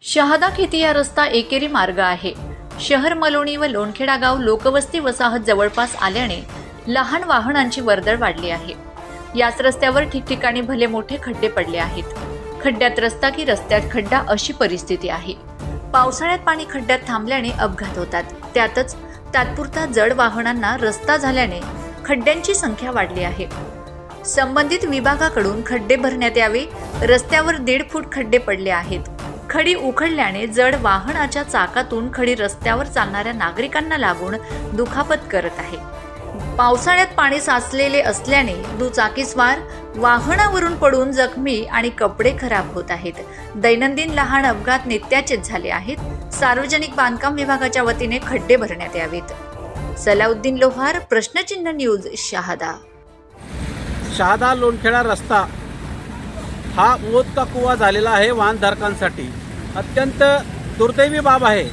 शहादा खेतिया रस्ता एकेरी मार्ग आहे। शहर मलोणी व लोणखेडा गाव लोकवस्ती वसाहत जवळपास आल्याने लहान वाहनांची वर्दळ वाढली आहे। याच रस्त्यावर ठिकठिकाणी भले मोठे खड्डे पडले आहेत। खड्ड्यात रस्ता की रस्त्यात खड्डा अशी परिस्थिती आहे। पावसाळ्यात पाणी खड्ड्यात थांबल्याने अपघात होतात। त्यातच तात्पुरता जड वाहनांना रस्ता झाल्याने खड्ड्यांची संख्या वाढली आहे। संबंधित विभागाकडून खड्डे भरण्यात यावे। रस्त्यावर 1.5 फूट खड्डे पडले आहेत। खडी उखडल्याने जड वाहनाच्या चाकातून खडी रस्त्यावर चालणाऱ्या नागरिकांना लागून दुखापत करत आहे। पावसाळ्यात पाणी साचलेले असल्याने दुचाकीस्वार वाहनावरून पडून जखमी आणि कपडे खराब होत आहेत। दैनंदिन लहान अपघात नित्याचेच झाले आहेत। सार्वजनिक बांधकाम विभागाच्या वतीने खड्डे भरण्यात यावेत। सलाउद्दीन लोहार, प्रश्नचिन्ह न्यूज, शहादा। शहादा लोणखेडा रस्ता हा मोत का कुवा झालेला आहे वाहनधारकांसाठी। अत्यंत दुर्दैवी बाब आहे।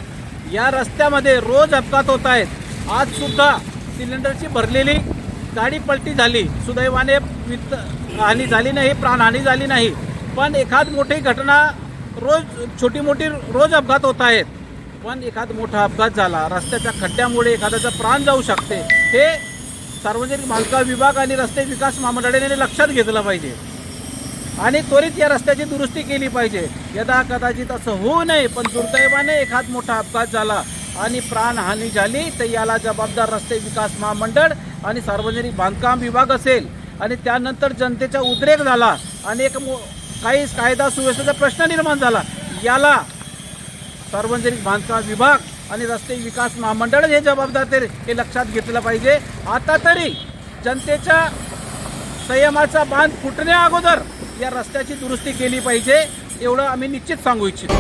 या रस्त्यामध्ये रोज अपघात होत आहेत। आज सुद्धा सिलेंडरची भरलेली गाडी पलटी झाली। सुदैवाने हानी झाली नाही, प्राणहानी झाली नाही, पण एखाद मोठी घटना रोज छोटी मोठी रोज अपघात होत आहेत। पण एखाद मोठा अपघात झाला, रस्त्याच्या खड्ड्यामुळे एखाद्याचा प्राण जाऊ शकते। हे सार्वजनिक बांधकाम विभाग आणि रस्ते विकास महामंडळाने लक्षात घेतलं पाहिजे आणि त्वरित या रस्त्याची दुरुस्ती केली पाहिजे। यदा कदाचित असं होऊ नये, पण दुर्दैवाने एखाद मोठा अपघात झाला आणि प्राणहानी झाली तर याला जबाबदार रस्ते विकास महामंडळ आणि सार्वजनिक बांधकाम विभाग असेल। आणि त्यानंतर जनतेचा उद्रेक झाला आणि काही कायदा सुव्यवस्थेचा प्रश्न निर्माण झाला, याला सार्वजनिक बांधकाम विभाग आणि रस्ते विकास महामंडळ हे जबाबदार हे लक्षात घेतलं पाहिजे। आता तरी जनतेच्या संयमाचा बांध फुटण्या अगोदर या रस्त्याची दुरुस्ती केली पाहिजे, एवढं आम्ही निश्चित सांगू इच्छितो।